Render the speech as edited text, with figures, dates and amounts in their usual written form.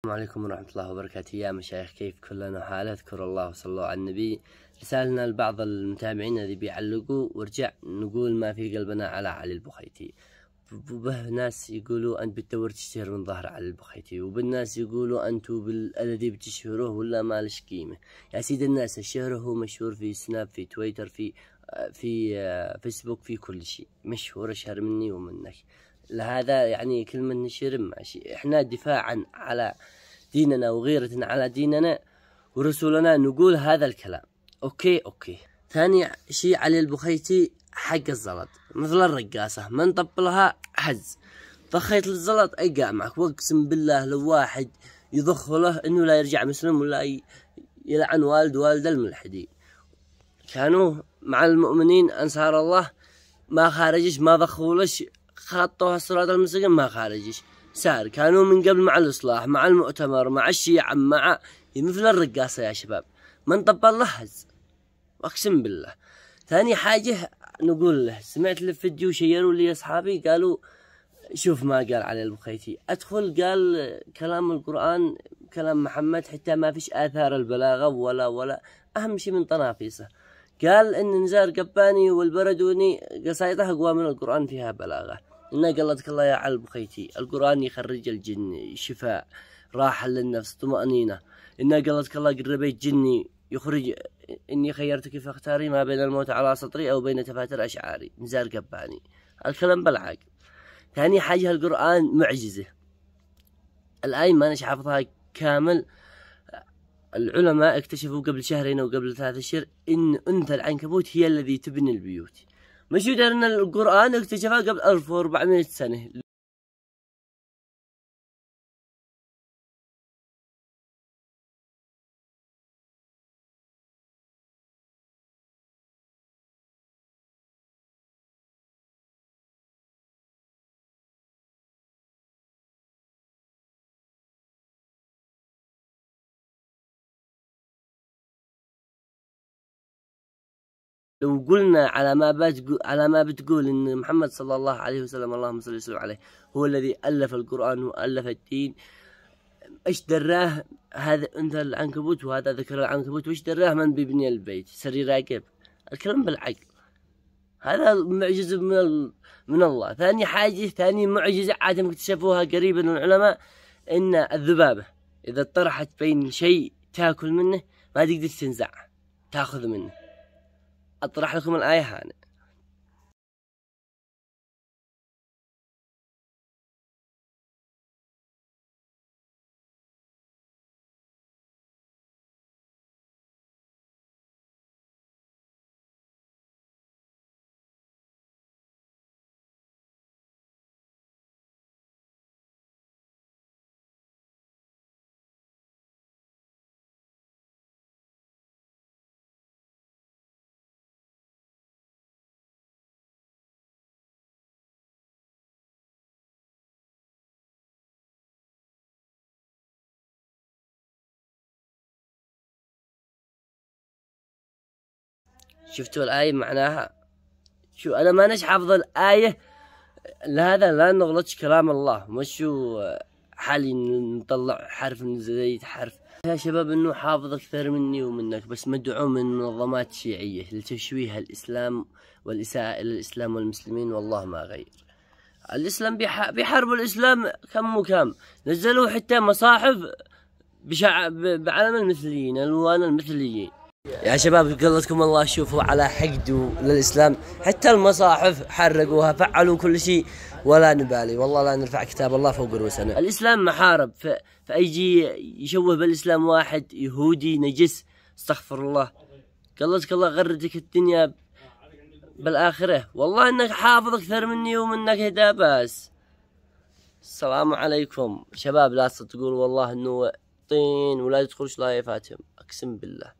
السلام عليكم ورحمة الله وبركاته. يا مشايخ، كيف كلنا حال؟ اذكر الله وصلوا على النبي. رسالنا لبعض المتابعين اللي بيعلقوا ورجع نقول ما في قلبنا على علي البخيتي. وبه ناس يقولوا أنت بتدور تشتهر من ظهر علي البخيتي، وبالناس يقولوا أنتوا بالذي بتشهروه ولا مالش قيمة. يا سيد الناس، الشهر هو مشهور في سناب، في تويتر، في فيسبوك، في كل شيء مشهور، أشهر مني ومنك. لهذا يعني كلمة نشر ماشي، احنا دفاعا على ديننا وغيرة على ديننا ورسولنا نقول هذا الكلام. اوكي. ثاني شيء، علي البخيتي حق الزلط مثل الرقاصة، من طبلها حز ضخيت للزلط اي قامعك. واقسم بالله لو واحد يضخ له انه لا يرجع مسلم ولا يلعن والد الملحدين. كانوا مع المؤمنين انصار الله، ما خارجش، ما ضخولش، خطوها الصراط المستقيم، ما خارجش سار. كانوا من قبل مع الإصلاح، مع المؤتمر، مع الشيعة، مع مثل الرقاصة يا شباب، من طب الله هز، أقسم بالله. ثاني حاجة نقول له، سمعت له فيديو شيروا لي أصحابي قالوا شوف ما قال علي البخيتي، أدخل قال كلام القرآن كلام محمد، حتى ما فيش آثار البلاغة ولا أهم شيء من طنافيسه. قال إن نزار قباني والبردوني قصايده أقوى من القرآن فيها بلاغة. إنه قالتك الله يا علي البخيتي، القرآن يخرج الجن، شفاء، راحة للنفس، طمأنينة. إنه قالتك الله قربيت جني يخرج، إني خيرتك فاختاري ما بين الموت على سطري أو بين تفاتر أشعاري. نزار قباني، الكلام بالعقل. ثاني حاجة، القرآن معجزة، الآية ما نش حافظها كامل. العلماء اكتشفوا قبل شهرين أو قبل 3 أشهر إن أنثى العنكبوت هي الذي تبني البيوت. مش يدري أن القرآن اكتشفها قبل 1400 سنة. لو قلنا على ما بتقول ان محمد صلى الله عليه وسلم، اللهم صل وسلم عليه، هو الذي الف القران والف الدين، ايش دراه هذا انثى العنكبوت وهذا ذكر العنكبوت؟ وايش دراه من بيبني البيت سري راقب؟ الكلام بالعقل، هذا معجزه من الله. ثاني معجزه عاد اكتشفوها قريبا العلماء، ان الذبابه اذا طرحت بين شيء تاكل منه ما تقدر تنزع تاخذ منه. اطرح لكم الايه هنا. شفتوا الآية معناها؟ شو أنا ما نش حافظ الآية، لهذا لا نغلطش كلام الله. مشو حالي نطلع حرف زي حرف يا شباب، إنه حافظ أكثر مني ومنك، بس مدعو من منظمات شيعية لتشويه الإسلام والإساءة إلى الإسلام والمسلمين، والله ما غير. الإسلام بيحاربوا الإسلام كم نزلوا حتى مصاحف بعلم المثليين، الوان المثليين. يا شباب قلتكم الله، شوفوا على حقد للإسلام، حتى المصاحف حرقوها، فعلوا كل شيء ولا نبالي. والله لا نرفع كتاب الله فوق رؤوسنا. الإسلام محارب، فأيجي يشوه بالإسلام واحد يهودي نجس، استغفر الله. قلتك الله غردك الدنيا بالآخرة، والله إنك حافظ أكثر مني ومنك هدا. بس السلام عليكم شباب، لا تقول والله إنه طين ولا يدخلش لايفاتهم، أقسم بالله.